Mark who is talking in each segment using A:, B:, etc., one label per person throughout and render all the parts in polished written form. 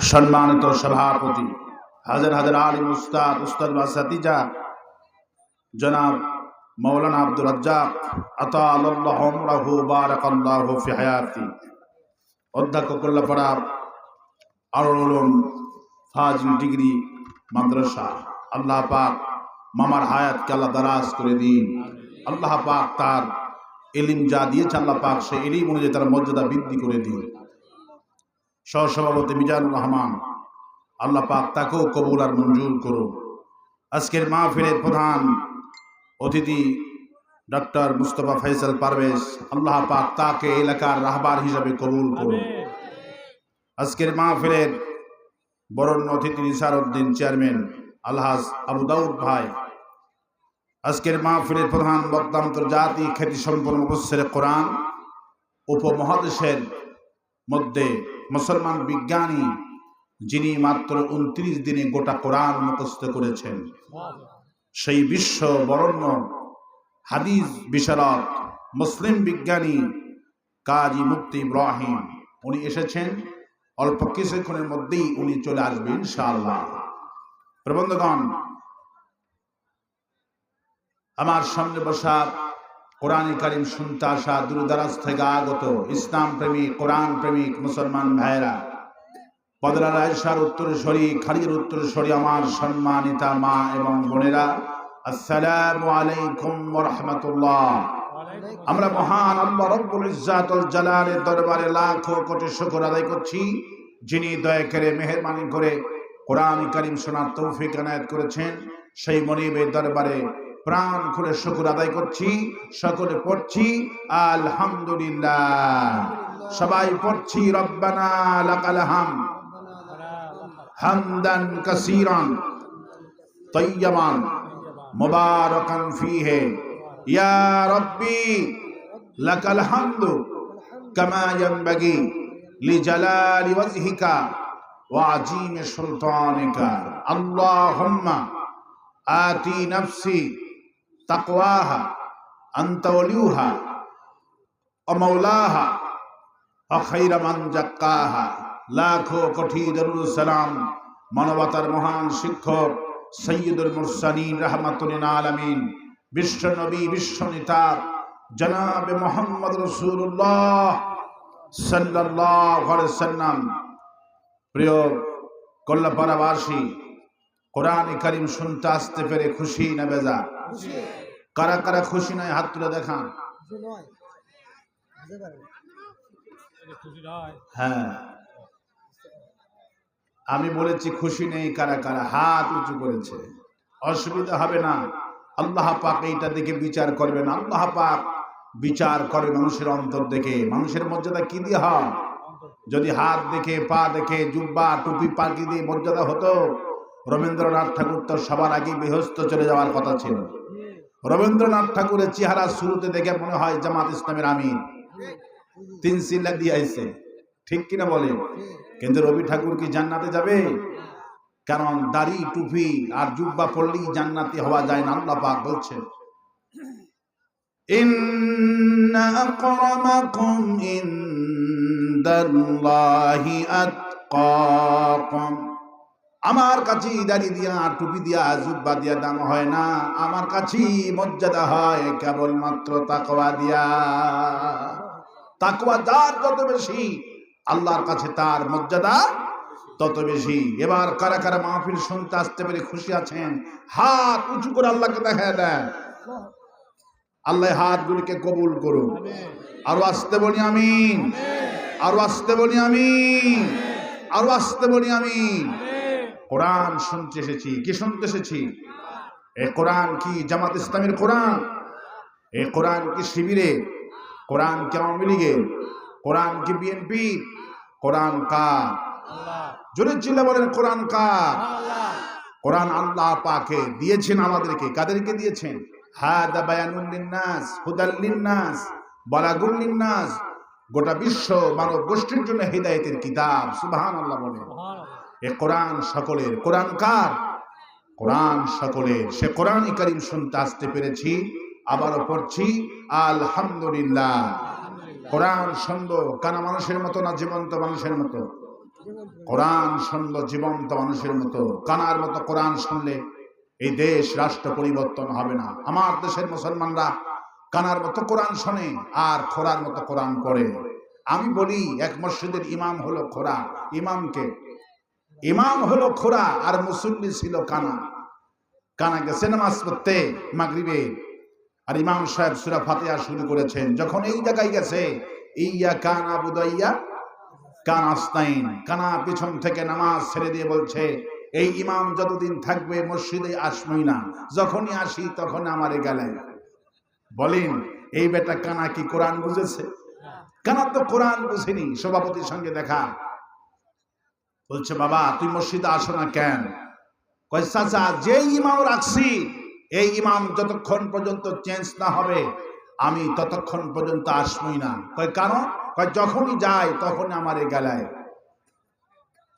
A: সম্মানিত সভাপতি, হাজার হাজার আলিম উস্তাদ ওয়াসাতিজা জনাব মৌলানা আব্দুর রাজ্জাক আতাআল্লাহু উমরাহু বারাকাল্লাহু ফি হায়াতি, অধ্যক্ষ কল্লাপাড়া আরুল উলুম ফাজিল ডিগ্রি মাদ্রাসা, আল্লাহ পাক মামার হায়াতকে আল্লাহ দারাজ করে দিন। আল্লাহ পাক তার ইলম যা দিয়েছে আল্লাহ পাক সেই ইলম অনুযায়ী তার মর্যাদা বৃদ্ধি করে দিন। সহসভাপতি মিজানুর রহমান, আল্লাহ পাক তাকেও কবুল আর মঞ্জুর করুন। আজকের মাহফিলের প্রধান অতিথি ডক্টর মুস্তফা ফয়সাল পারভেজ, আল্লাহ পাক তাকে এলাকার রাহবার হিসাবে কবুল করুন। আজকের মাহফিলের বরণ্য অতিথি নিসার উদ্দিন চেয়ারম্যান আলহাজ আবু দাউদ ভাই, আজকের মাহফিলের প্রধান বক্তা আন্তর্জাতিক খ্যাতি সম্পন্ন মুফাসসিরে কোরআন, উপমহাদেশের মধ্যে মুসলমান বিজ্ঞানী যিনি মাত্র 29 দিনে গোটা কোরআন মুখস্থ করেছেন, সেই বিশ্ব বরণ্য হাদিস বিশারদ মুসলিম বিজ্ঞানী কাজী মুফতি ইব্রাহিম, উনি এসেছেন। অল্প কিছুক্ষণের মধ্যেই উনি চলে আসবেন ইনশাআল্লাহ। প্রবন্ধগণ, আমার সামনে বসা কোরআনে কারিম শুনতে আসা দূরদারাজ থেকে আগত ইসলাম প্রেমিক কোরআন প্রেমিক মুসলমান ভাইয়েরা, বদলার আয়েশার উত্তরসূরি খালির উত্তরসূরি আমার সম্মানিতা মা এবং বোনেরা, আসসালামু আলাইকুম ওয়া রাহমাতুল্লাহ। আমরা মহান আল্লাহ রব্বুল ইজ্জাতুল জালালের দরবারে লাখো কোটি শুকর আদায় করছি, যিনি দয়া করে মেহেরবানি করে কোরআন কারীম শোনার তৌফিক এনায়েত করেছেন। সেই মনিবের দরবারে প্রাণ খুলে শুকর আদায় করছি। সকলে পড়ছি আলহামদুলিল্লাহ, সবাই পড়ছি রব্বানা লাকাল হামদ হামদান কাসীরান তাইয়্যিবান মুবারাকান ফীহি ইয়া রাব্বি লাকাল হামদু কামা ইয়ানবাগি লিজালালি ওয়াজহিকা ওয়া আযীমি সুলতানিকা। আল্লাহুম্মা আতি নাফসি তাকওয়াহা আনতা ওয়ালিয়ুহা ওয়া মাওলাহা ওয়া খায়রা মান যাক্কাহা। লাখো কোটি দরুদ সালাম মানবতার মহান শিক্ষক সাইয়্যিদুল মুরসালিন রাহমাতুল লিল আলামিন বিশ্ব নবী বিশ্ব নেতা জনাবে মুহাম্মদ রাসূলুল্লাহ সাল্লাল্লাহু আলাইহি ওয়াসাল্লাম। প্রিয় কল্লাপাড়াবাসী, কোরআনে কারীম শুনতে আসতে পেরে খুশি না বেজা? কারা কারা খুশি নয় হাত তুলে দেখান। হ্যাঁ, আমি বলেছি খুশি নেই কারা কারা, হাত উঁচু করেছে। অসুবিধা হবে না, আল্লাহ পাক এইটা দেখে বিচার করবেন। আল্লাহ পাক বিচার করবে মানুষের অন্তর দেখে। মানুষের মর্যাদা কি দিয়ে হয়? যদি হাত দেখে, পা দেখে, জুব্বা টুপি পাকি দিয়ে মর্যাদা হতো, রবীন্দ্রনাথ ঠাকুর তো সবার আগে বেহস্ত চলে যাওয়ার কথা ছিল। রবীন্দ্রনাথ ঠাকুরের চেহারা শুরুতে দেখে মনে হয় জামাত ইসলামের আমির, 3 সিলা দিয়ে আইছে, ঠিক কিনা বলে? কিন্তু রবি ঠাকুর কি জান্নাতে যাবে? কারণ দাড়ি টুপি আর জুব্বা পড়লেই জান্নাতি হওয়া যায় না। আল্লাহ পাক বলছেন, ইন্না আকরামাকুম ইনদাল্লাহি আতকাকুম। আমার কাছে দাড়ি দিয়া টুপি দিয়া জুব্বা দিয়া দাম হয় না, আমার কাছে মর্যাদা হয় কেবলমাত্র তাকওয়া দিয়া। তাকওয়া যার যত বেশি, আল্লাহর কাছে তার মর্যাদা তত বেশি। এবার কারা কারা মাহফিল শুনতে আসতে পেরে খুশি আছেন? হাত উঁচু করে আল্লাহকে দেখায় দেন। আল্লাহ হাতগুলিকে কবুল করুন। আরো আসতে বলি আমিন, আরো আসতে বলি আমিন, আরো আসতে বলি আমিন। কোরআন শুনতে এসেছি। কি শুনতে এসেছি? এ কোরআন কি জামাত ইসলামের কোরআন? এ কোরআন কি শিবিরে? কোরআন কি আওয়ামী লীগের? কোরআন কি বিএনপি? কোরআন কার? জোরে চিল্লা বলেন, কোরআন কার? কোরআন আল্লাহ পাকে দিয়েছেন আমাদেরকে। কাদেরকে দিয়েছেন? হাদা বায়ানুল লিন্নাস হুদাল লিন্নাস বালাগুল লিন্নাস। গোটা বিশ্ব মানব গোষ্ঠীর জন্য হিদায়াতের কিতাব। সুবহানাল্লাহ বলেন। এ কোরআন সকলের। কোরআন কার? কোরআন সকলের। সে কোরআনে কারীম শুনতে আসতে পেরেছি। আবারও পড়ছি আলহামদুলিল্লাহ। কোরআন সুন্দর কানা মানুষের মতো না জীবন্ত মানুষের মতো? কোরআন শুনলো জীবন্ত মানুষের মতো, কানার মতো কোরআন শুনলে এই দেশ রাষ্ট্র পরিবর্তন হবে না। আমার দেশের মুসলমানরা কানার মতো কোরআন শোনে আর খোরার মতো কোরআন পড়ে। আমি বলি এক মসজিদের ইমাম হলো খোরা, ইমাম হলো খোরা আর মুসল্লি ছিল কানা। কানা গেছে নামাজ পড়তে মাগরিবে, আর ইমাম সাহেব সূরা ফাতিহা শুরু করেছেন। যখন এই জায়গায় গেছে ইয়া কানা বুদাইয়া কানাস্তাইন, কানা পিছন থেকে নামাজ ছেড়ে দিয়ে বলছে এই ইমাম যতদিন থাকবে মসজিদে আসবই না, যখনই আসি তখন আমারে গালায়। বলেন এই বেটা কানা কি কোরআন বুঝেছে? কানা তো কোরআন বুঝেনি। সভাপতির সঙ্গে দেখা, বলছে বাবা তুই মসজিদে আসো না কেন? কয় চাচা যে ইমাম রাখছি এই ইমাম যতক্ষণ পর্যন্ত চেঞ্জ না হবে আমি ততক্ষণ পর্যন্ত আসবই না। কয় কারণ? কয় যখনই যাই তখন আমারে গালায়।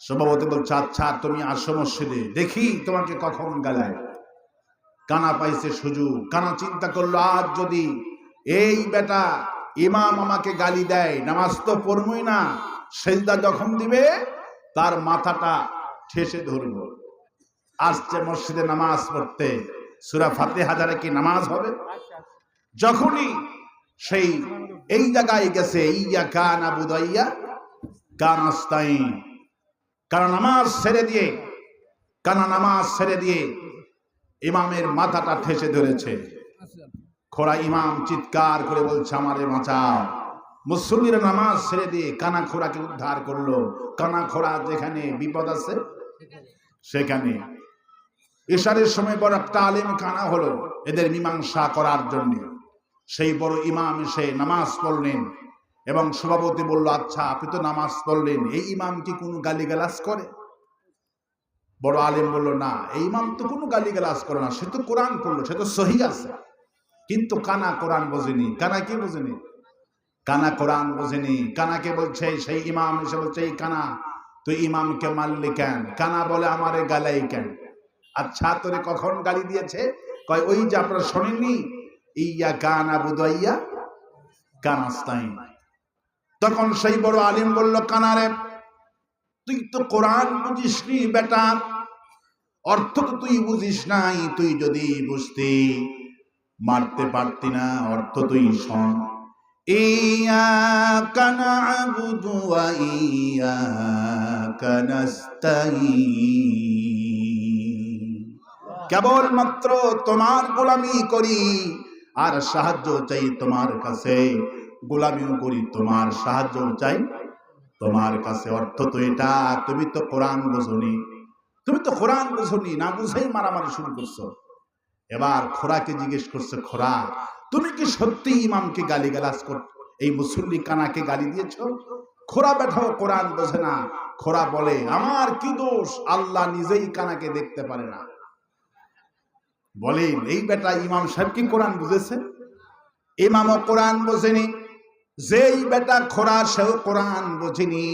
A: সভাপতি বলছে আচ্ছা তুমি আসো মসজিদে, দেখি তোমাকে কখন গালায়। কানা পাইছে সুযোগ। কানা চিন্তা করলো আজ যদি এই বেটা ইমাম আমাকে গালি দেয়, নামাজ তো পড়বই না, সেজদা যখন দিবে তার মাথাটা ঠেসে ধরব। আসছে মসজিদে নামাজ পড়তে, সূরা ফাতিহা দ্বারা কি নামাজ হবে? যখনই সেই এই জায়গায় গেছে ইয়া কানা বুদাইয়া কানাস্তাইন, কানা নামাজ ছেড়ে দিয়ে ইমামের মাথাটা ঠেসে ধরেছে। খোড়া ইমাম চিৎকার করে বলছে আমারে বাঁচাও। মুসল্লিরা নামাজ ছেড়ে দিয়ে কানা খোড়াকে উদ্ধার করলো। কানা খোড়া যেখানে বিপদ আছে সেখানে ইশারের সময় বড় একটা আলেম কানা হলো এদের মীমাংসা করার জন্য। সেই বড় ইমাম এসে নামাজ পড়লেন এবং সভাপতি বলল আচ্ছা আপনি তো নামাজ পড়লেন, এই ইমাম কি কোনো গালিগালাজ করে? বড় আলেম বলল না, এই ইমাম তো কোনো গালিগালাজ করে না, সে তো কোরআন পড়লো, সে তো সহি আছে। কিন্তু কানা কোরআন বোঝেনি। কানা কি বোঝেনি? কানা কোরআন বোঝেনি। কানাকে বলছে, সেই ইমাম এসে বলছে এই কানা তুই ইমামকে মারলি কেন? কানা বলে আমারে গালাই কেন? আচ্ছা তোরে কখন গালি দিয়েছে? কয় ওই যে আপনারা শোনেননি ইয়া কানা বুদাইয়া কানাস্তাইন। তখন সেই বড় আলিম বলল কানারে তুই তো কোরআন বুঝিসনি বেটা, অর্থ তো তুই বুঝিস নাই, তুই যদি বুঝতি মারতে পারতি না। অর্থ তুই শোন, ইয়াকা না'বুদু ওয়া ইয়াকা নাস্তাইন, কেবলমাত্র তোমার গোলামি করি আর সাহায্য চাই তোমার কাছে, গোলামিও করি তোমার সাহায্য চাই তোমার কাছে। অর্থ তো এটা, তুমি তো কোরআন বোঝনি, না বুঝেই মারামারি শুরু করছো। এবার খোরাকে জিজ্ঞেস করছে খোরা তুমি কি সত্যি ইমামকে গালিগালাজ কর এই মুসল্লি কানাকে গালি দিয়েছ? খোরা বেঠাও কোরআন বোঝে না। খোরা বলে আমার কি দোষ, আল্লাহ নিজেই কানাকে দেখতে পারে না। বলেন এই বেটা ইমাম সাহেব কি কোরআন বুঝেছে? ইমামও কোরআন বোঝেনি। যেই বেটা খোরা সেও কোরআন বোঝেনি।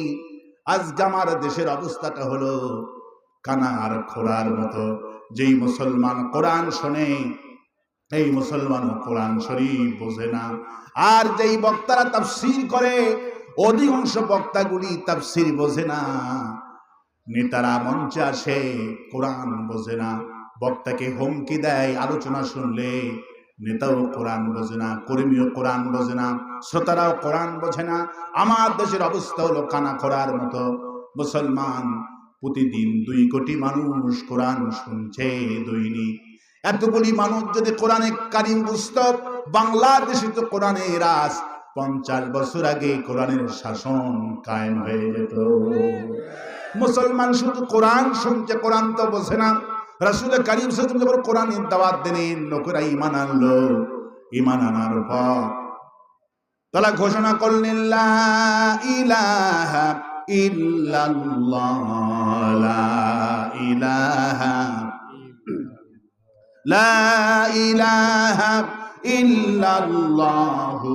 A: আজকে আমার দেশের অবস্থাটা হলো কানা আর খোরার মতো। যেই মুসলমান কোরআন শোনে এই মুসলমান কোরআন শরীফ বোঝে না। আর যেই বক্তারা তাফসীর করে অধিকাংশ বক্তাগুলি তাফসীর বোঝে না। নেতারা মঞ্চে আসে কোরআন বোঝে না, বক্তাকে হুমকি দেয় আলোচনা শুনলে। নেতাও কোরআন বোঝে না, কর্মীও কোরআন বোঝে না, শ্রোতারাও কোরআন বোঝে না। আমার দেশের অবস্থা হলো কানা খোরার মতো। মুসলমান প্রতিদিন 2 কোটি মানুষ কোরআন শুনছে দৈনিক। এতগুলি মানুষ যদি কোরআনে কারিম বুঝত, বাংলাদেশে তো কোরআনের রাজ 50 বছর আগে কোরআনের শাসন কায়েম হয়ে যেত। মুসলমান শুধু কোরআন শুনছে, কোরআন তো বোঝে না। রাসূল কারীম সাল্লাল্লাহু আলাইহি ওয়াসাল্লাম কোরআনের দাওয়াত দিলেন, লোকেরা ঈমান আনলো। ঈমান আনার পর তারা ঘোষণা করলেন লা ইলাহা ইল্লাল্লাহ, লা ইলাহা ইল্লাল্লাহু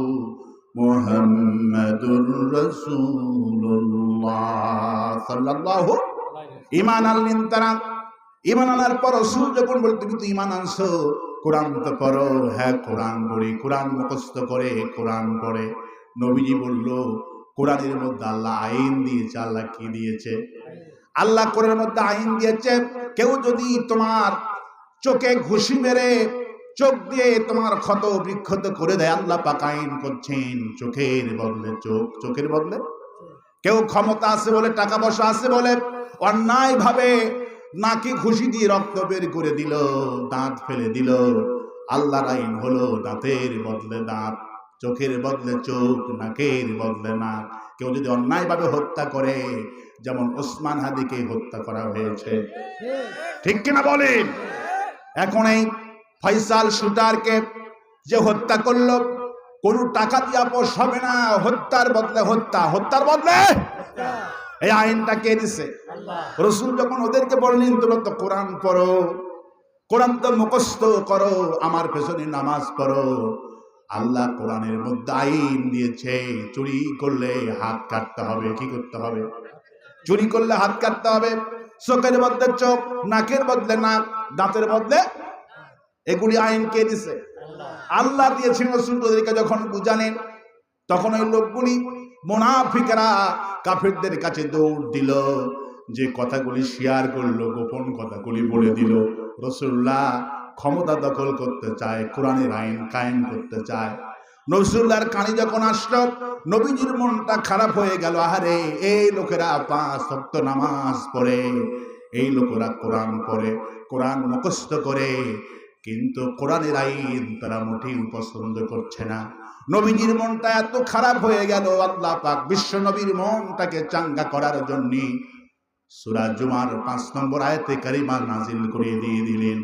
A: মুহাম্মাদুর রাসূলুল্লাহ সাল্লাল্লাহু। ঈমান আনলেন তারা। ঈমান আনার পর রাসূল যখন বলে তুমি তো ঈমান আনছো, কোরআন তো পড়ো। হ্যাঁ কোরআন পড়ি। কোরআন মুখস্থ করে কোরআন পড়ে। নবীজি বলল কোরআনের মধ্যে আল্লাহ আইন দিয়েছে। আল্লাহ কি দিয়েছে? আল্লাহ কোরআনের মধ্যে আইন দিয়েছে, কেউ যদি তোমার চোখে ঘুষি মেরে চোখ দিয়ে তোমার ক্ষত বিক্ষত করে দেয়, আল্লাহ পাক আইন করছেন চোখের বদলে চোখ, চোখের বদলে। কেউ ক্ষমতা আছে বলে, টাকা পয়সা আছে বলে অন্যায় ভাবে নাকে ঘুষি দিয়ে রক্ত বের করে দিল, দাঁত ফেলে দিল, আল্লাহর আইন হলো দাঁতের বদলে দাঁত, চোখের বদলে চোখ, নাকের বদলে নাক। কেউ যদি অন্যায় ভাবে হত্যা করে, যেমন ওসমান হাদিকে হত্যা করা হয়েছে, ঠিক কিনা বলেন? এখন এই ফয়সাল শুটারকে যে হত্যা করলো, কোন টাকা দিয়া পোষ হবে না, হত্যার বদলে হত্যা, হত্যার বদলে। এই আইনটা কে দিছে? রাসূল যখন ওদেরকে বললেন তোমরা তো কোরআন পড়ো, কোরআন তো মুখস্থ করো, আমার পেছনে নামাজ পড়ো, আল্লাহ কোরআনের মধ্যে আইন দিয়েছে চুরি করলে হাত কাটতে হবে। কি করতে হবে? চুরি করলে হাত কাটতে হবে। চোখের বদলে চোখ, নাকের বদলে নাক, দাঁতের বদলে। এগুলি আইন কে দিছে? আল্লাহ দিয়েছেন। রাসূল ওদেরকে যখন বুঝালেন, তখন ওই লোকগুলি মুনাফিকরা কাফেরদের কাছে দৌড় দিল, যে কথাগুলি শেয়ার করলো, গোপন কথাগুলি বলে দিল। রাসূলুল্লাহ ক্ষমতা দখল করতে চায়, কোরআনের আইন কায়েম করতে চায়। রাসূলুল্লাহর কানে যখন আসলো, নবীজির মনটা খারাপ হয়ে গেল। আহারে, এই লোকেরা 5 ওয়াক্ত নামাজ পড়ে, এই লোকেরা কোরআন পড়ে, কোরআন মুখস্থ করে, কিন্তু কোরআনের আইন তারা মোটেই পছন্দ করছে না। নবীজির মনটা এত খারাপ হয়ে গেল, আল্লাহ পাক বিশ্ব নবীর মনটাকে চাঙ্গা করার জন্য সূরা জুমার 5 নম্বর আয়াতে কারিমা নাজিল করে দিয়ে দিলেন,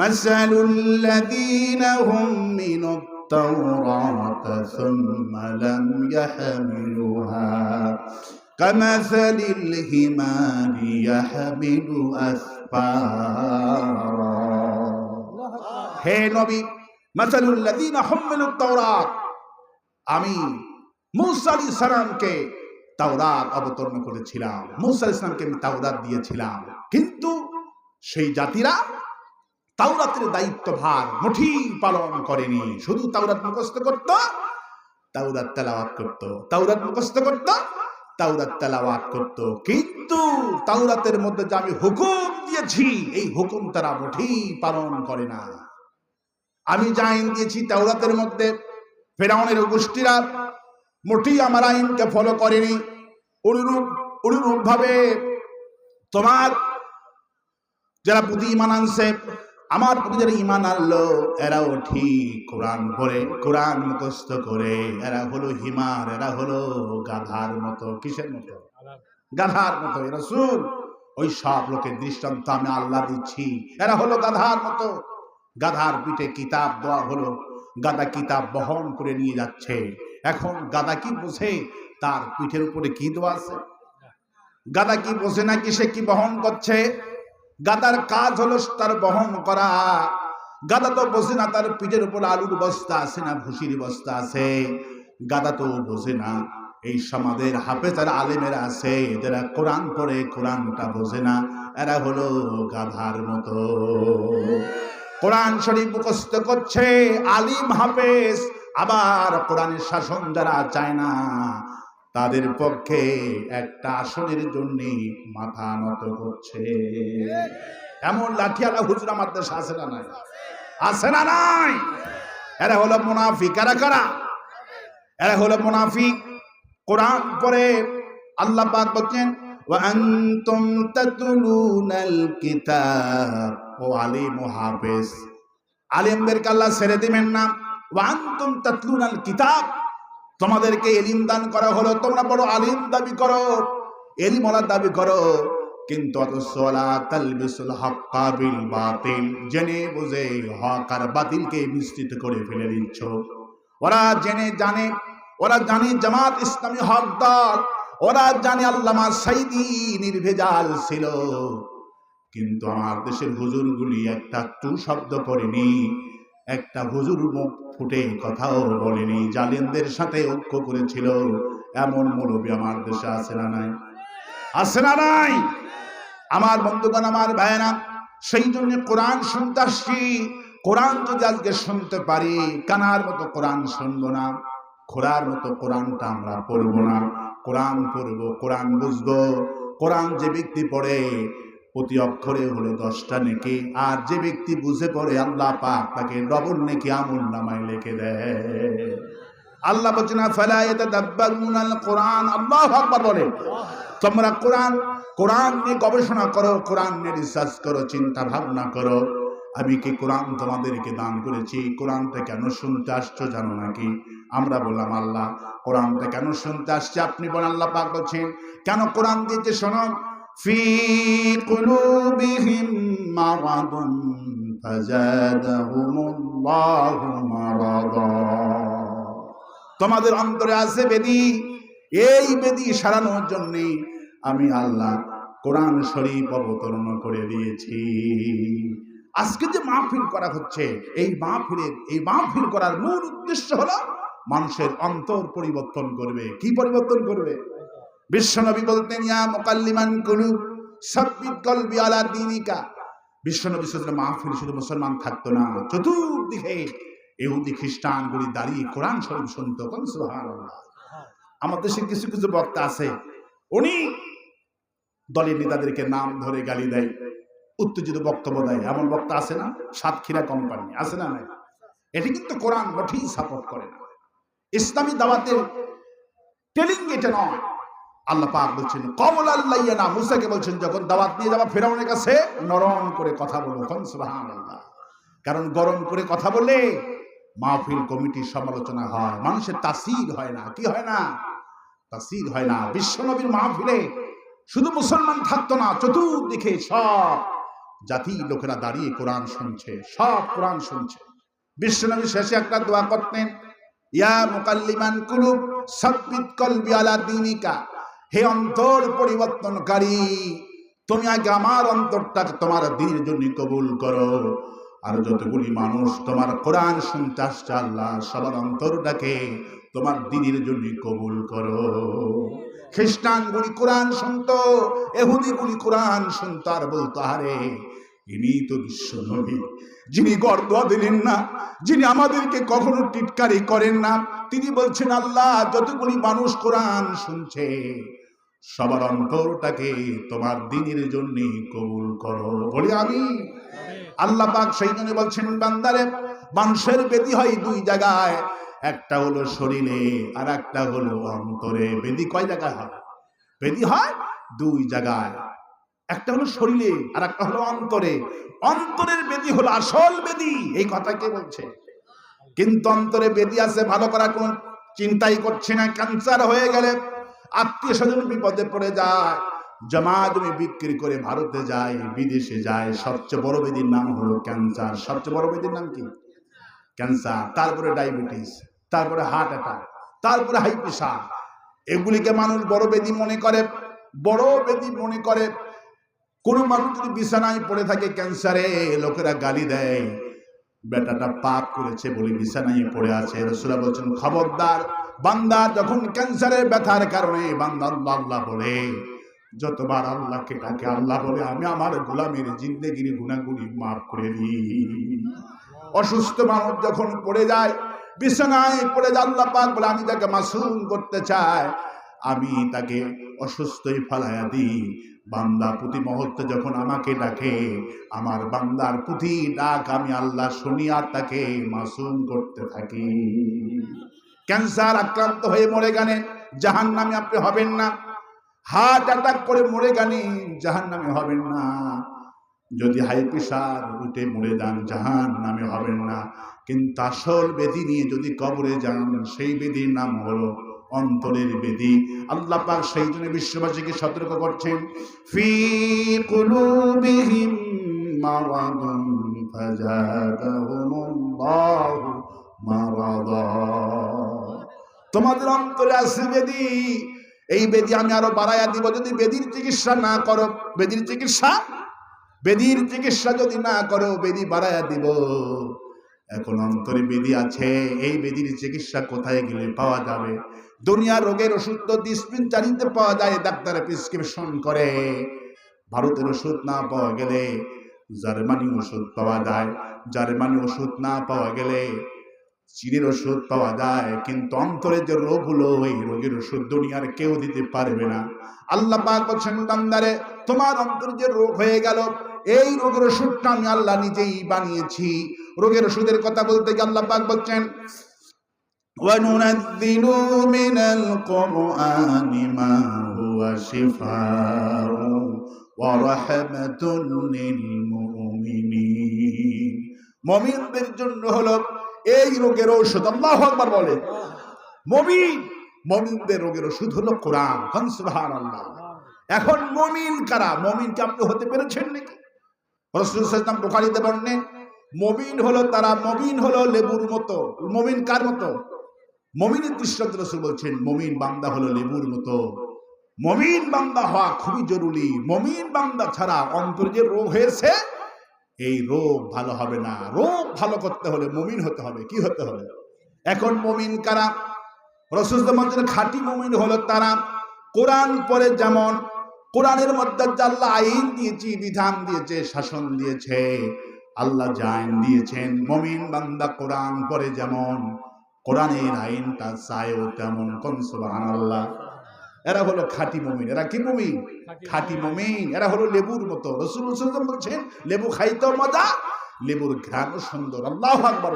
A: মাসালুল লাযীনা হুম মিনাত তাওরাত সুম্মা লাম ইয়াহমিলুহা কামাসালিল হিমারি ইয়াহমিলু আসফারা। হে নবী, মাসালুল লাযীনা হুমিলুত তাওরাত, আমি মূসা আলাইহিস সালামকে তাওরাত অবতীর্ণ করেছিলাম, মূসা আলাইহিস সালামকে আমি তাওরাত দিয়েছিলাম, কিন্তু সেই জাতিরা তাওরাতের দায়িত্বভার মুঠেই পালন করেনি। শুধু তাওরাত মুখস্থ করত, তাওরাত তেলাওয়াত করত, তাওরাত মুখস্থ করত, তাওরাত তেলাওয়াত করত, কিন্তু তাওরাতের মধ্যে যে আমি হুকুম দিয়েছি, এই হুকুম তারা মুঠেই পালন করে না। আমি যা আইন দিয়েছি তাওরাতের মধ্যে, ফেরাউনের গোষ্ঠীরা মোটেই আমার আইনকে ফলো করেনি। অনুরূপ ভাবে তোমার যারা প্রতি ঈমান আনছে, আমার প্রতি যারা ঈমান আনলো, এরাও ঠিক কোরআন পড়ে, কোরআন মুখস্থ করে, এরা হলো হিমার, এরা হলো গাধার মতো। কিসের মতো? গাধার মতো। রাসূল ওই সব লোকের দৃষ্টান্ত আমি আল্লাহ দিচ্ছি, এরা হলো গাধার মতো। গাধার পিঠে কিতাব দেওয়া হলো, গাধা কিতাব বহন করে নিয়ে যাচ্ছে। এখন গাধা কি বোঝে তার পিঠের উপরে কি দেওয়া আছে? গাধা কি বোঝে নাকি সে কি বহন করছে? গাধার কাজ হলো তার বহন করা। গাধা তো বোঝে না তার পিঠের উপর আলুর বস্তা আছে না ভুসির বস্তা আছে, গাধা তো বোঝে না। এই সমাজের হাফেজ আর আলেমেরা আছে, যারা কোরআন পড়ে কোরআনটা বোঝে না, এরা হলো গাধার মতো। কোরআন শরীফ মুখস্থ করছে আলিম হাফেজ, আবার কোরআনের শাসন যারা চায় না, তাদের পক্ষে একটা আসনের জন্য মাথা নত করছে। এমন লাঠিয়ালা হুজুর আমার দেশে আছে না নাই? আছে না নাই? এরা হলো মুনাফিক। কারা কারা? এরা হলো মুনাফিক। কোরআন পড়ে আল্লাহ পাক বলেন, ওয়া আনতুম তাতলুনাল কিতাব, ও আলিম ও হাফেজ, আলিমদেরকে আল্লাহ ছেড়ে দিবেন না। ওয়া আনতুম তাতলুনাল কিতাব, তোমাদেরকে ইলম দান করা হলো, তোমরা বড় আলিম দাবি করো, ইলমওয়ালা দাবি করো, কিন্তু অথচ লা তালবিসুল হাক্কা বিল বাতিল, জেনে বুঝে হক আর বাতিলকে মিশ্রিত করে ফেলে দিচ্ছ। ওরা জেনে জানে, ওরা জানে জামাত ইসলামী হক দল, ওরা জানে আল্লামা সাইদি নির্ভেজাল ছিল, কিন্তু আমার দেশের হুজুরগুলি একটা টু শব্দ করেনি, একটা হুজুর মুখ ফুটে কথাও বলেনি, জালেমদের সাথে ঐক্য করেছিল। এমন মুরব্বী আমার দেশে আছে না নাই? আছে না নাই? আমার বন্ধুগণ, আমার ভাইয়েরা, সেই জন্য কোরআন শুনতে আসছি। কোরআন যদি আজকে শুনতে পারি, কানার মতো কোরআন শুনবো না, খোরার মতো কোরআনটা আমরা পড়বো না, কোরআন পড়বো, কোরআন বুঝবো। কোরআন যে ব্যক্তি পড়ে প্রতি অক্ষরে হলো 10টা নেকি, আর যে ব্যক্তি বুঝে পড়ে আল্লাহ পাক তাকে ডবল নেকি আমলনামায় লিখে দেয়। আল্লাহ বলছেন ফালা ইয়াতাদাব্বারুনাল কোরআন, আল্লাহু আকবার বলে। তোমরা কোরআন নিয়ে গবেষণা করো, কোরআন নিয়ে রিসার্চ করো, চিন্তা ভাবনা করো। আমি কি কোরআন তোমাদেরকে দান করেছি? কোরআনটা কেন শুনতে আসছো জানো নাকি? আমরা বললাম আল্লাহ কোরআনটা কেন শুনতে আসছে আপনি বলেন। আল্লাহ পাক বলছেন কেন কোরআন দিয়েছে শোনো, ফি কুলুবিহিম মারাদুন ফাজাদাহুমুল্লাহু মারাদা। তোমাদের অন্তরে আছে বেদী, এই বেদী সারানোর জন্য আমি আল্লাহ কোরআন শরীফ অবতরণ করে দিয়েছি। আজকে যে মাহফিল করা হচ্ছে, এই মাহফিল করার মূল উদ্দেশ্য হলো মানুষের অন্তর পরিবর্তন করবে। কি পরিবর্তন করবে? বিশ্বনবী বলতেন ইয়া মুকাল্লিমান কুলুব সাব্বিত কলবি আলা দীনিকা। বিশ্বনবী সাল্লাল্লাহু মাহফিল শুধু মুসলমান থাকতো না, চতুর্দিকে ইহুদি খ্রিস্টানগুলি দাঁড়িয়ে কোরআন শরীফ শুনতো। সুবহানাল্লাহ। আমাদের দেশে কিছু কিছু বক্তা আছে, উনি দলের নেতাদেরকে নাম ধরে গালি দেয়, উত্তেজিত বক্তব্য দেয়। এমন বক্তা আছে না? সাতক্ষীরা কোম্পানি আছে না? নাই। এটি কিন্তু কোরআন মোটেই সাপোর্ট করে না। ইসলামী দাওয়াতের টেলিং এটা নয়। আল্লাহ পাক বলছেন কওলাল লাইয়িনা, মুসাকে বলছেন যখন দাওয়াত নিয়ে যাবা ফেরাউনের কাছে নরম করে কথা বলো। সুবহানাল্লাহ। কারণ গরম করে কথা বললে মাহফিল কমিটির সমালোচনা হয়, মানুষের তাসির হয় না। কি হয় না? তাসির হয় না। বিশ্বনবীর মাহফিলে শুধু মুসলমান থাকতো না, চতুর্দিকে সব জাতি লোকেরা দাঁড়িয়ে কোরআন শুনছে, সব কোরআন শুনছে। বিশ্বনবী শেষে একটা দোয়া করতেন, ইয়া মুকাল্লিমান কুলুব সাব্বিত কলবি আলা দীনিকা। হে অন্তর পরিবর্তনকারী, তুমি আগে আমার অন্তরটাকে তোমার দ্বীনের জন্য কবুল করো। আর যতগুলি মানুষ তোমার কোরআন শুনতে আসছে আল্লাহ সবার অন্তরটাকে তোমার দ্বীনের জন্য কবুল করো। খ্রিস্টানগুলি কোরআন শুনতো, ইহুদিগুলি কোরআন শুনতো, আর বলতো আরে ইনি তো বিশ্ব নবী, যিনি গর্ব দিলেন না, যিনি আমাদেরকে কখনো টিটকারি করেন না। তিনি বলছেন আল্লাহ যতগুলি মানুষ কোরআন শুনছে সবার অন্তরটাকে তোমার দ্বীনের জন্য কবুল করো। বলি আমি। আল্লাহ পাক সেই জন্য বলছেন বান্দারে, মানুষের বেদী হয় দুই জায়গায়, একটা হলো শরীরে আর একটা হলো অন্তরে। বেদী কয় জায়গায় হয়? বেদী হয় দুই জায়গায়, একটা হলো শরীরে আর একটা হলো অন্তরে। অন্তরের বেদী হলো আসল বেদী। এই কথা কে বলছে? কিন্তু অন্তরে বেদী আছে, ভালো করা কোন চিন্তাই করছে না। ক্যান্সার হয়ে গেলে আত্মীয় স্বজন বিপদে পড়ে যায়, জমা জমি বিক্রি করে ভারতে যায়, বিদেশে যায়। সবচেয়ে বড় বেদির নাম হলো ক্যান্সার। সবচেয়ে বড় বেদির নাম কি? ক্যান্সার। তারপরে ডায়াবেটিস, তারপরে হার্ট অ্যাটাক, তারপরে হাই প্রেশার। এগুলিকে মানুষ বড় বেদি মনে করে, বড় বেদি মনে করে। কোন মানুষ যদি বিছানায় পড়ে থাকে ক্যান্সারে, লোকেরা গালি দেয়, বেটাটা পাপ করেছে বলে বিছানায় পড়ে আছে। রাসূলুল্লাহ বলছেন খবরদার, বান্দা যখন ক্যান্সারের ব্যথার কারণে বান্দা আল্লাহ আল্লাহ বলে, যতবার আল্লাহকে ডাকে আল্লাহ বলে আমি আমার গোলামের জিন্দেগির গুনাহগুলি মাফ করে দিই। অসুস্থ মানুষ যখন পড়ে যায়, বিছানায় পড়ে যায়, আল্লাহ পাক বলে আমি তাকে মাসুম করতে চাই, আমি তাকে অসুস্থই ফেলাইয়া দিই। বান্দা প্রতি মুহূর্তে যখন আমাকে ডাকে, আমার বান্দার প্রতি ডাক আমি আল্লাহ শুনি আর তাকে মাসুম করতে থাকি। ক্যান্সার আক্রান্ত হয়ে মরে গেলে জাহান্নামে আপনি হবেন না। হার্ট অ্যাটাক করে মরে গেলে জাহান্নামে হবেন না। যদি হাই প্রেশার উঠে মরে যান জাহান্নামে হবেন না। কিন্তু আসল বেদি নিয়ে যদি কবরে যান, সেই বেদির নাম হলো অন্তরের বেদি। আল্লাহ পাক সেই জন্য বিশ্ববাসীকে সতর্ক করছেন, ফি কুলুবিহিম মারাদুন ফাজাদাহুমুল্লাহু মারাদা। তোমাদের অন্তরে আছে বেদি, এই বেদি আমি আরো বাড়াইয়া দিব যদি বেদির চিকিৎসা না করো। বেদির চিকিৎসা যদি না করো, বেদি বাড়াইয়া দিব। এখন অন্তরে বেদি আছে, এই বেদির চিকিৎসা কোথায় গেলে পাওয়া যাবে? দুনিয়ার রোগের ওষুধ তো ডিসপেন্সারিতে পাওয়া যায়, ডাক্তারে প্রেসক্রিপশন করে। ভারতের ওষুধ না পাওয়া গেলে জার্মানি ওষুধ পাওয়া যায়, জার্মানি ওষুধ না পাওয়া গেলে চিনির ওষুধ পাওয়া যায়, কিন্তু অন্তরের যে রোগ হলো এই রোগের ওষুধ দুনিয়ার কেউ দিতে পারবে না। আল্লাহ পাক বলছেন, বান্দারে তোমার অন্তরে যে রোগ হয়ে গেল, এই রোগের ওষুধটা আমি আল্লাহ নিজেই বানিয়েছি। রোগের ওষুধের কথা বলতে গিয়ে আল্লাহ পাক বলছেন, وَنُنَزِّلُ مِنَ الْقُرْآنِ مَا هُوَ شِفَاءٌ وَرَحْمَةٌ لِلْمُؤْمِنِينَ। মুমিনদের জন্য হলো এই রোগের ঔষধ। আল্লাহু আকবার বলে। মুমিনদের রোগের ওষুধ হলো কোরআন। সুবহানাল্লাহ। এখন মুমিন কারা? মুমিনকে আপনি হতে পেরেছেন নাকি? রাসূল সাল্লাল্লাহু আলাইহি ওয়াসাল্লাম বুখারীতে বলেন, মুমিন হলো তারা, মুমিন হলো লেবুর মতো। মুমিন কার মতো? মুমিনের দৃষ্টান্ত রাসূল বলছেন, মুমিন বান্দা হলো লেবুর মতো। মুমিন বান্দা হওয়া খুবই জরুরি। মুমিন বান্দা ছাড়া অন্তরে যে রোগ হয়েছে এই রোগ ভালো হবে না। রোগ ভালো করতে হলে মুমিন হতে হবে। কি হতে হবে? এখন মুমিন কারা? রাসূল বলেন, খাঁটি মুমিন হলো তারা কোরআন পড়ে, যেমন কোরআনের মধ্যে আল্লাহ আইন দিয়েছে, বিধান দিয়েছে, শাসন দিয়েছে, আল্লাহ যা আইন দিয়েছেন, মুমিন বান্দা কোরআন পড়ে যেমন কোরআনের আইনটা চায়ও তেমন। কোন সুবহানাল্লাহ। এরা হলো খাঁটি মুমিন। এরা কি মুমিন? খাঁটি মুমিন। এরা হলো লেবুর মতো। রাসূল সাল্লাল্লাহু আলাইহি ওয়াসাল্লাম বলছেন, লেবু খাইতেও মজা, লেবুর ঘ্রাণও সুন্দর। আল্লাহু আকবার।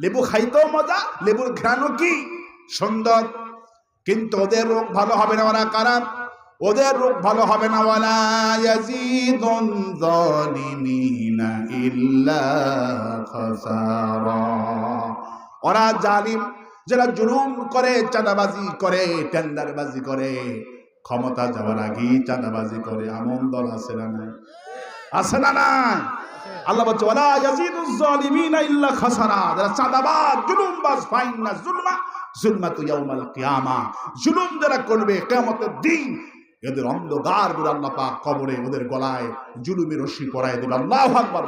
A: লেবু খাইতেও মজা, লেবুর ঘ্রাণও কি সুন্দর। কিন্তু ওদের রোগ ভালো হবে না। ওরা কারা? ওদের রোগ ভালো হবে না। ওয়ালা ইয়াজিদুন যালিমিনা ইল্লা খাসারা। ওরা জালিম, যারা জুলুম করে, চাঁদাবাজি করে, টেন্ডারবাজি করে, ক্ষমতা যাওয়ার আগেই চাঁদাবাজি করে, এমন দল আছে না নাই? আছে না নাই? আল্লাহ বলছে, ওয়ালা ইয়াজিদুজ যালিমিনা ইল্লা খাসারা। যারা চাঁদাবাজ, জুলুমবাজ, ফাইন্না যুলমাতু ইয়াউমাল কিয়ামা, জুলুম যারা করবে কিয়ামতের দিন এদের অন্ধকার করে আল্লাহ পাক কবরে ওদের গলায় জুলুমের রশি পরায় দেবে। আল্লাহু আকবার।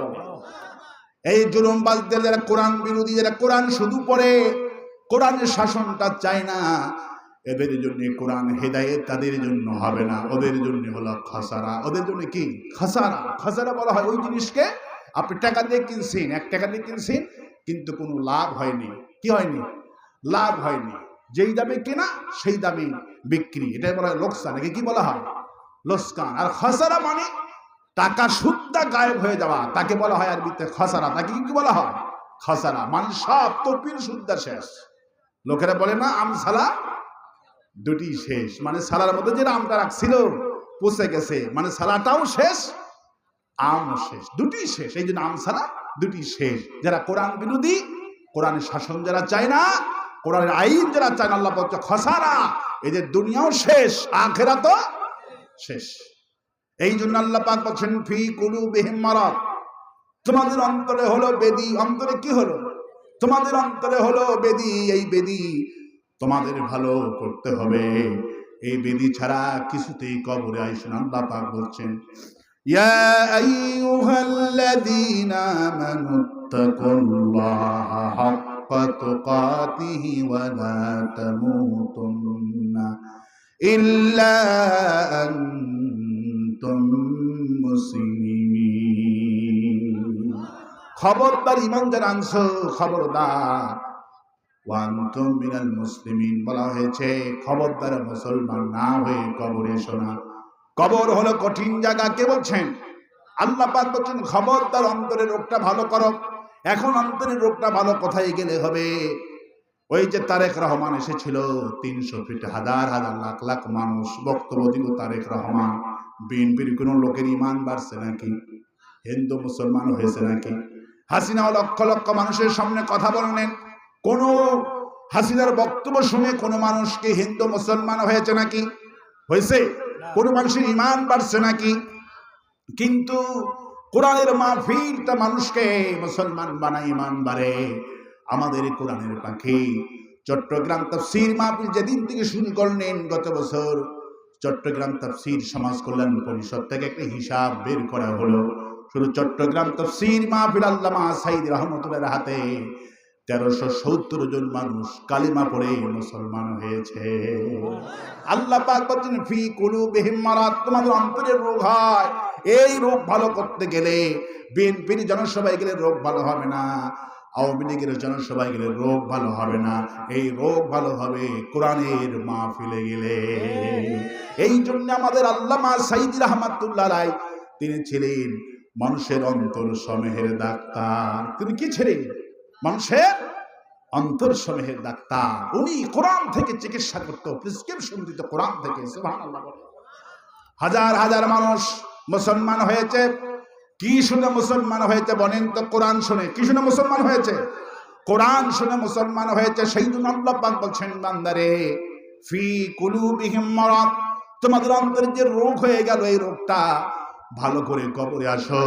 A: এই জুলুমবাজদের, যারা কোরআন বিরোধী, যারা কোরআন শুধু পড়ে, কোরআনের শাসনটা চায় না, এদের জন্য কোরআন হেদায়েত তাদের জন্য হবে না। ওদের জন্য হলো খাসারা। ওদের জন্য কি? খাসারা। খাসারা বলা হয় ওই জিনিসকে আপনি টাকা দিয়ে কিনছেন, 1 টাকা দিয়ে কিনছেন, কিন্তু কোনো লাভ হয়নি। কি হয়নি? লাভ হয়নি। যেই দামে কেনা সেই দামে বিক্রি, এটাই বলা হয় লোকসান। একে কি বলা হয়? লোকসান। আর খাসারা মানে টাকা সুদটা গায়েব হয়ে যাওয়া, তাকে বলা হয় আরবিতে খাসারা। তাকে কি বলা হয়? খাসারা। মানে সব তকবির সুদটা শেষ। লোকেরা বলে না আমসালা দুটি শেষ, মানে সালার মধ্যে যে আমটা রাখছিল পচে গেছে, মানে সালাটাও শেষ, আমও শেষ, দুটি শেষ। এই জন্য আমসালা দুটি শেষ। যারা কোরআন বিরোধী, কোরআনের শাসন যারা চায় না, কোরআনের আইন যারা চায় না, আল্লাহ বলছে খাসারা। এদের দুনিয়াও শেষ, আখিরাতও শেষ। এই জন্য আল্লাহ পাক বলছেন, ফি কুলুবিহিম মারাদ। তোমাদের অন্তরে হলো বেদী। অন্তরে কি হলো? তোমাদের অন্তরে হলো বেদী। এই বেদী তোমাদের ভালো করতে হবে। এই বেদী ছাড়া কিছুতেই কবরে আইস না। আল্লাহ পাক বলছেন, ইয়া আইয়ুহাল্লাযীনা আমানুত্তাকুল্লাহা হাক্কা তুকাতিহি ওয়া লা তামুতুন্না ইল্লা আনতুম মুসলিমিন। খবরদার ঈমান যারা আনছো, খবরদার। ওয়ান্তুম মিনাল মুসলিমিন বলা হয়েছে, খবরদার মুসলমান না হয়ে কবরে এসো না। কবর হলো কঠিন জায়গা। কে বলছেন? আল্লাহ পাক বলছেন, খবরদার অন্তরের রোগটা ভালো করো। এখন অন্তরের রোগটা ভালো কোথায় গেলে হবে? ওই যে তারেক রহমান এসেছিল, 300 ফিট, হাজার হাজার লাখ লাখ মানুষ বক্তব্য দিল। তারেক রহমান, বিএনপির কোন লোকের ইমান বাড়ছে নাকি? হিন্দু মুসলমান হয়েছে নাকি? হাসিনা লক্ষ লক্ষ মানুষের সামনে কথা বললেন, কোন হাসিনার বক্তব্য শুনে কোন মানুষকে হিন্দু মুসলমান হয়েছে নাকি? হয়েছে? কোন মানুষের ইমান বাড়ছে নাকি? কিন্তু কোরআনের মাহফিলটা মানুষকে মুসলমান বানায়, ইমান বাড়ে। আমাদের কোরআনের পাখি চট্টগ্রাম তাফসীর মাহফিল যেদিন থেকে শুরু করলেন, গত বছর চট্টগ্রাম তাফসীর সমাজ কল্যাণ পরিষদ থেকে একটা হিসাব বের করা হলো। শুধু চট্টগ্রাম তাফসীর মাহফিল আল্লামা সাঈদ রহমতুল্লাহর হাতে 1370 জন মানুষ কালিমা পড়ে মুসলমান হয়েছে। আল্লাহ পাক বলেন, ফি কুলুবিহিম মারাদ। তোমাদের অন্তরের রোগ হয়। এই রোগ ভালো করতে গেলে বিএনপির জনসভায় গেলে রোগ ভালো হবে না। আওয়ামী লীগের জনসভায় গেলে রোগ ভালো হবে না, এই রোগ ভালো হবে কোরআনের মাহফিলে গেলে। এই জন্য আমাদের আল্লামা সাইদি রহমাতুল্লাহ আলাইহি তিনি ছিলেন মানুষের অন্তর সমূহের ডাক্তার। তিনি কি ছিলেন? মানুষের অন্তর সমূহের ডাক্তার। উনি কোরআন থেকে চিকিৎসা করত, প্রেসক্রিপশন দিত কোরআন থেকে। সুবহানাল্লাহ। হাজার হাজার মানুষ মুসলমান হয়েছে। কি শুনে মুসলমান হয়েছে বলেন তো? কোরআন শুনে। কি শুনে মুসলমান হয়েছে? কোরআন শুনে মুসলমান হয়েছে। সেই জন্য আল্লাহ পাক বলছেন, বান্দারে ফি কুলুবিহিম মারাদ, তোমাদের অন্তরে যে রোগ হয়ে গেল, এই রোগটা ভালো করে কবরে আসো।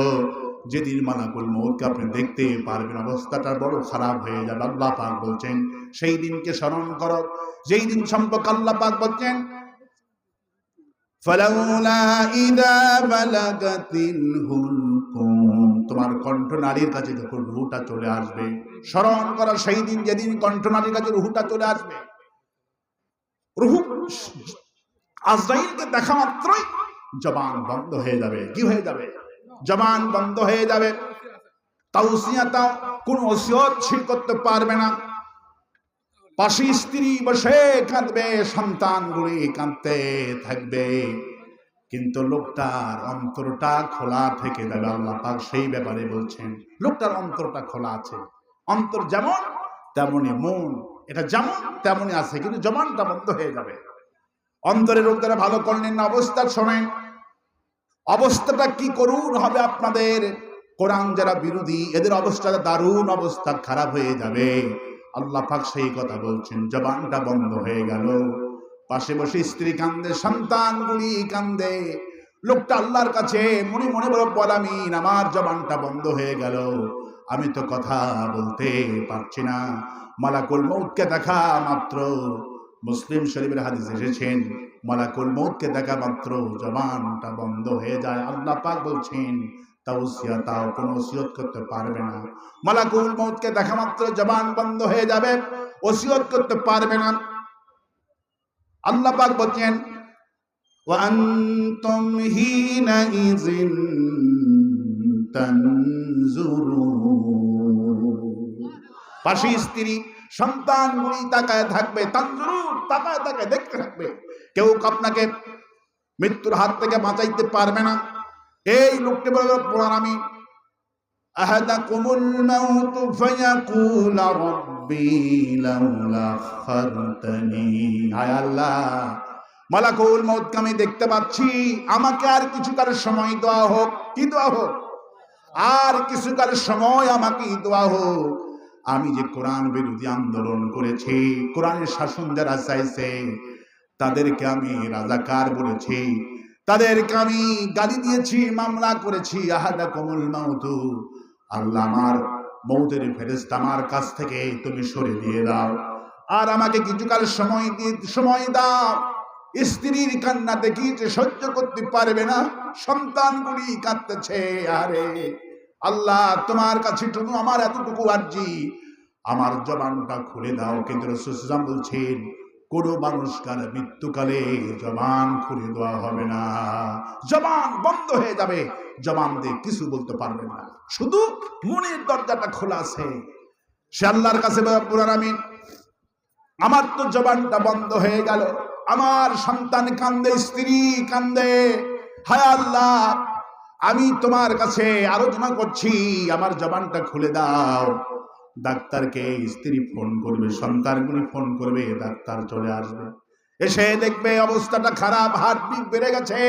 A: যেদিন মালাকুল মউতকে আপনি দেখতে পারবেন, অবস্থাটা বড় খারাপ হয়ে যাবে। আল্লাহ পাক বলছেন সেই দিনকে স্মরণ করো, যেই দিন সম্পর্কে আল্লাহ পাক বলছেন ফালাউলা ইযা বালাগাতিল হুলকুম, তোমার কণ্ঠনালীর কাছে যখন রুহটা চলে আসবে, স্মরণ করো সেই দিন যেদিন কণ্ঠনালীর কাছে রুহটা চলে আসবে। রুহ আজরাইলকে দেখা মাত্রই জবান বন্ধ হয়ে যাবে। কি হয়ে যাবে? জবান বন্ধ হয়ে যাবে। তাওসিয়াতা কোন ওসিয়ত ছিল করতে পারবে না। পাশে স্ত্রী বসে কাঁদবে, সন্তানগুলি কাঁদতে থাকবে, কিন্তু লোকটার অন্তরটা খোলা থেকে যাবে। আল্লাহ পাক সেই ব্যাপারে বলছেন লোকটার অন্তরটা খোলা আছে। অন্তর যেমন তেমনি মন, এটা যেমন তেমনি আছে, কিন্তু জবানটা বন্ধ হয়ে যাবে। অন্তরের রোগ দ্বারা ভালো করলেন না, অবস্থা শোনেন। অবস্থাটা কি করুন হবে আপনাদের? কোরআন যারা বিরোধী, এদের অবস্থাটা দারুণ অবস্থা, খারাপ হয়ে যাবে। আল্লাহ পাক সেই কথা বলছেন, জবানটা বন্ধ হয়ে গেল। পাশে বসে স্ত্রী কান্দে, সন্তানগুলি কান্দে। লোকটা আল্লাহর কাছে মনে মনে বড় বলামিন, আমার জবানটা বন্ধ হয়ে গেল, আমি তো কথা বলতে পারছি না। মালাকুল মউতকে দেখা মাত্র, মুসলিম শরীফের হাদিস এসেছেন, মালাকুল মউতকে দেখা মাত্র জবানটা বন্ধ হয়ে যায়। আল্লাহ পাক বলছেন তাওসিয়াতাও কোনো ওসিয়ত করতে পারবে না। মালাকুল মউতকে দেখা মাত্র জবান বন্ধ হয়ে যাবে, ওসিয়ত করতে পারবে না। আল্লাহ পাক বলছেন ওয়া আনতুম হিনা ইযিন তানজুরুন, পাশে স্ত্রী সন্তানগুলি তাকায় থাকবে, তানজুরুন তাকায় তাকায় দেখতে থাকবে। কেউ আপনাকে মৃত্যুর হাত থেকে বাঁচাইতে পারবে না। এই লোকটি বলবে আমি আহাদাকুমুল মাউত ফায়াকুল রাব্বি লাউলা আখারতানি, হায় আল্লাহ মালাকুল মউতকে আমি দেখতে পাচ্ছি, আমাকে আর কিছুকাল সময় দেওয়া হোক। কি দেওয়া হোক? আর কিছুকাল সময় আমাকে দেওয়া হোক। আমি যে কোরআন বিরোধী আন্দোলন করেছি, কোরআনের শাসন যারা চাইছে তাদেরকে আমি রাজাকার বলেছি, তাদেরকে আমি গালি দিয়েছি, মামলা করেছি। আহাদাকুমুল মাউত, আল্লাহ আমার মউতের ফেরেশতা আমার কাছ থেকে তুমি সরে দিয়ে দাও, আর আমাকে কিছুকাল সময় দাও। স্ত্রীর কান্না দেখি যে সহ্য করতে পারবে না, সন্তানগুলি কাঁদতেছে। আরে আল্লাহ তোমার কাছে শুধু আমার এতটুকু আরজি, আমার জবানটা খুলে দাও। কিন্তু রাসূল সাল্লাল্লাহু আলাইহি ওয়াসাল্লাম বলছেন কোন মানুষকার মৃত্যুকালে জবান খুলে দেওয়া হবে না, জবান বন্ধ হয়ে যাবে, জবান দিয়ে কিছু বলতে পারবে না, শুধু মনের দরজাটা খোলা আছে। সে আল্লাহর কাছে বলবেন আমিন, আমার তো জবানটা বন্ধ হয়ে গেল, আমার সন্তান কান্দে, স্ত্রী কান্দে, হায় আল্লাহ আমি তোমার কাছে আলোচনা করছি, আমার জবানটা খুলে দাও। ডাক্তারকে স্ত্রী ফোন করবে, সন্তানগুলি ফোন করবে, ডাক্তার চলে আসবে, এসে দেখবে অবস্থাটা খারাপ, হার্টবিট বেড়ে গেছে,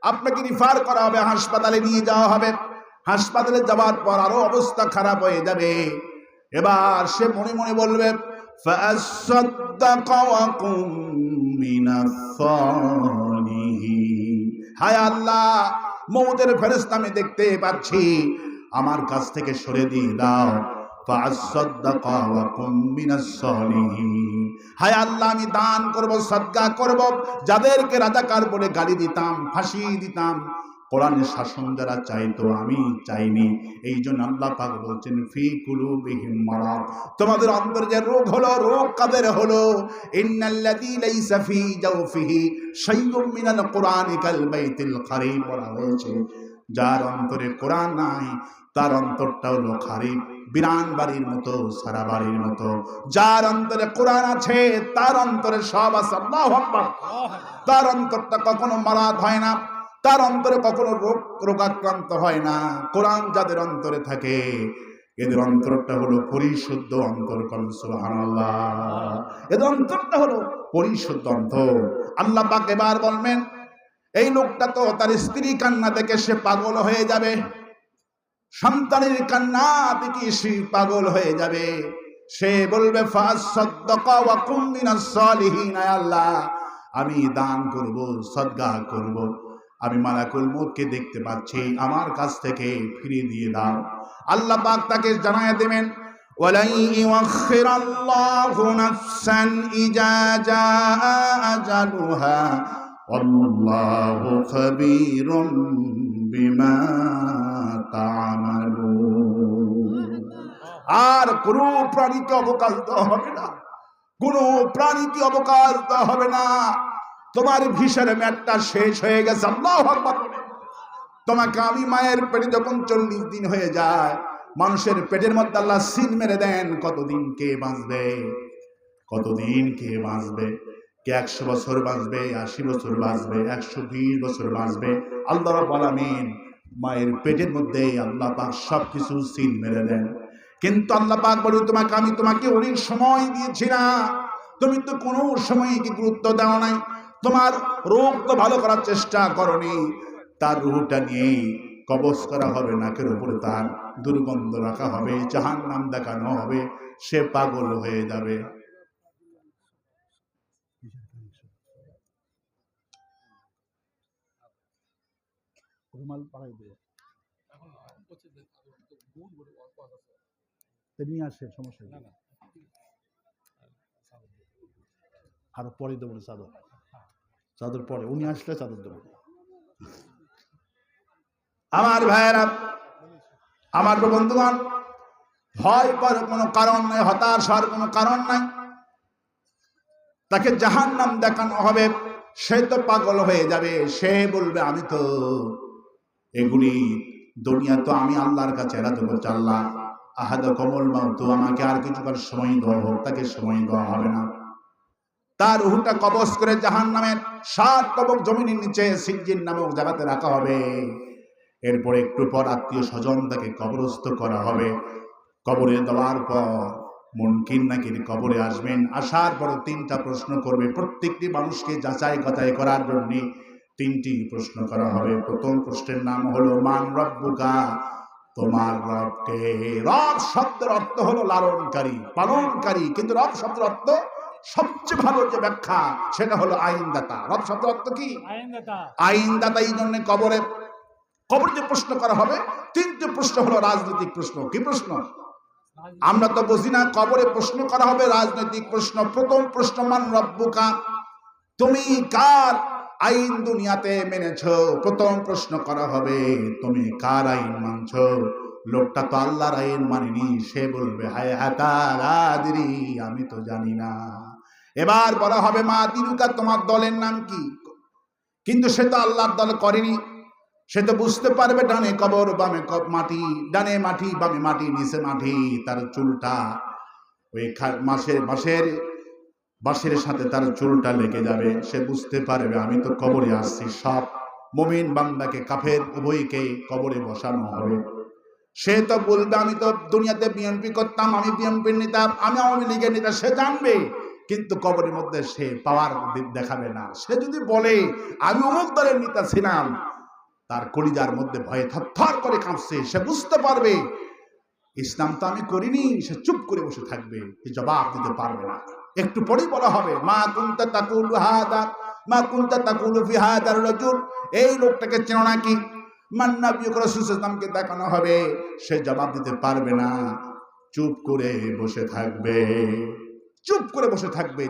A: আপনাকে রিফার করা হবে, হাসপাতালে নিয়ে যাওয়া হবে। হাসপাতালে যাওয়ার পর আরো অবস্থা খারাপ হয়ে যাবে। এবার সে মনে মনে বলবে ফাসাদদাকা ওয়া কুম মিনাস সালিহিন, হায় আল্লাহ মউতের ফেরেশতা আমি দেখতে পাচ্ছি, আমার কাছ থেকে সরে দিয়ে দাও। ফাসাদদাকা ওয়া কুম মিনাস সালিহিন, হায় আল্লাহ আমি দান করব, সদকা করব। যাদেরকে রাজাকার বলে গালি দিতাম, ফাঁসি দিতাম, কোরআনের শাসন যারা চাইতো আমি চাইনি। এই জন্য আল্লাহ পাক বলছেন ফি কুলুবিহিম মারাদ, তোমাদের অন্তরে যে রোগ হলো, রোগ কাদের হলো? ইন্নাল্লাযী লাইসা ফি জাওফিহি শাইউম মিনাল কুরআনি কাল বাইতিল খারিম, বলা হয়েছে যার অন্তরে কোরআন নাই তার অন্তরটা হলো খারিফ বিরান বাড়ির মতো, সারা বাড়ির মতো। যার অন্তরে কোরআন আছে তার অন্তরে সব আছে। আল্লাহু আকবার। তার অন্তরটা কখনো মারাত হয় না, তার অন্তরে কখনো রোগাক্রান্ত হয় না। কোরআন যাদের অন্তরে থাকে এদের অন্তরটা হলো পরিশুদ্ধ অন্তর। সুবহানাল্লাহ। এদের অন্তরটা হলো পরিশুদ্ধ অন্তর। আল্লাহ পাক এবার বলবেন, এই লোকটা তো তার স্ত্রী কান্না দেখে সে পাগল হয়ে যাবে, সন্তানের কান্না দেখে সে পাগল হয়ে যাবে। সে বলবে ফাসাদদাকা ওয়া কুম মিনাস সালিহিন। আল্লাহ, আমি দান করব, সদকা করব, আমি মালাকুল মউতকে দেখতে পাচ্ছি, আমার কাছ থেকে ফিরিয়ে দিয়ে দাও। আল্লাহ পাক তাকে জানায় দেবেন, ওয়ালাই ইউআখিরাল্লাহু নাফসান ইজা জাআ আজালুহা আল্লাহু খাবীরুম বিমা তা'মালুন। আর কোনো প্রাণীকে অবকাশ দেওয়া হবে না, কোনো প্রাণীকে অবকাশ দেওয়া হবে না। তোমার ভিসার ম্যাটটা শেষ হয়ে গেছে। আল্লাহু আকবার। তোমাকে আমি মায়ের পেটে যখন 40 দিন হয়ে যায়, মানুষের পেটের মধ্যে আল্লাহ সিল মেরে দেন, কতদিন কে বাঁচবে, কতদিন কে বাঁচবে। কে 100 বছর বাঁচবে, 80 বছর বাঁচবে, 120 বছর বাঁচবে। আল্লাহ রাব্বুল আলামিন মায়ের পেটের মধ্যে আল্লাহ পাক সবকিছু সিল মেরে দেন। কিন্তু আল্লাহ পাক বলেন, তোমাকে অনেক সময় দিয়েছি না, তুমি তো কোনো সময় কি গুরুত্ব দাও নাই, তোমার রোগ তো ভালো করার চেষ্টা করনি। তার রূহটা নিয়ে কবজ করা হবে, নাকের উপরে তার দুর্গন্ধ রাখা হবে, জাহান্নাম দেখানো হবে, সে পাগল হয়ে যাবে। রুমাল পাড়াই দেবো, নিয়ে আসে, সমস্যা নেই, আরো পরে দেবো চাদর, চাদর পরে, উনি আসলে চাদর দেবো। আমার ভাইয়েরা, আমার বন্ধুগণ, ভয় পাওয়ার কোনো কারণ নাই, হতাশ হওয়ার কোনো কারণ নাই। তাকে জাহান্নাম দেখানো হবে, সে তো পাগল হয়ে যাবে। সে বলবে, আমি তো এগুলি দুনিয়া তো আমি আল্লাহর কাছে এড়াতে বলছি, আল্লাহ আহাদাকুমুল মাউত, আমাকে আর কিছুকাল সময় দেওয়া হোক। তাকে সময় দেওয়া হবে না। তার রূহটা কবজ করে জাহান্নামের 7 তবক জমিনের নিচে সিজ্জিন নামক জায়গাতে রাখা হবে। এরপর একটু পর আত্মীয় স্বজন তাকে কবরস্থ করা হবে। কবরে দেওয়ার পর মুনকির নাকির কবরে আসবেন। আসার পর 3টা প্রশ্ন করবে। প্রত্যেকটি মানুষকে যাচাই বাছাই করার জন্য 3টি প্রশ্ন করা হবে। প্রথম প্রশ্নের নাম হলো মান রব্বুকা, তোমার রব কে? রব শব্দের অর্থ হলো লালনকারী, পালনকারী। কিন্তু রব শব্দের অর্থ সবচেয়ে ভালো যে ব্যাখ্যা সেটা হলো আইনদাতা। রব শব্দের অর্থ কি? আইনদাতা। এই জন্য কবরে যে প্রশ্ন করা হবে 3টি প্রশ্ন হলো রাজনৈতিক প্রশ্ন। কি প্রশ্ন? আমরা তো বুঝি না। কবরে প্রশ্ন করা হবে রাজনৈতিক প্রশ্ন। প্রথম প্রশ্ন মান রব্বুকা, তুমি কার আইন দুনিয়াতে মেনেছো? প্রথম প্রশ্ন করা হবে, তুমি কার আইন মানছো? লোকটা তো আল্লাহর আইন মানেনি। সে বলবে, হায় হাতারি, আমি তো জানি না। এবার বলা হবে, মা দিনুকা, তোমার দলের নাম কি? কিন্তু সে তো আল্লাহর দল করেনি। সে তো বুঝতে পারবে ডানে কবর বামে মাটি, ডানে মাটি বামে মাটি, নিচে মাটি। তার চুলটা ওই বাঁশের সাথে তার চুলটা লেগে যাবে। সে বুঝতে পারবে আমি তো কবরে আসছি। সব মুমিন বান্দাকে, কাফের উভয়কে কবরে বসানো হবে। সে তো বলবে, আমি তো দুনিয়াতে বিএনপি করতাম, আমি বিএনপির নেতা, আমি আওয়ামী লীগের নেতা। সে জানবে, কিন্তু কবরের মধ্যে সে পাওয়ার দেখাবে না। সে যদি বলে আমি অমুক দলের নেতা ছিলাম, তার কলিজার মধ্যে ভয়ে থরথর করে কাঁপছে। সে বুঝতে পারবে ইসলাম তো আমি করিনি। সে চুপ করে বসে থাকবে, জবাব দিতে পারবে না। একটু পরেই বলা হবে, মা কুনতা তাকুলু হাদা, মা কুনতা তাকুলু ফি হাদার রাজুল, এই লোকটাকে চেনো নাকি? মান্নাবী রাসূল সাল্লাল্লাহু দেখানো হবে। সে জবাব দিতে পারবে না, চুপ করে বসে থাকবে, চুপ করে বসে থাকবে।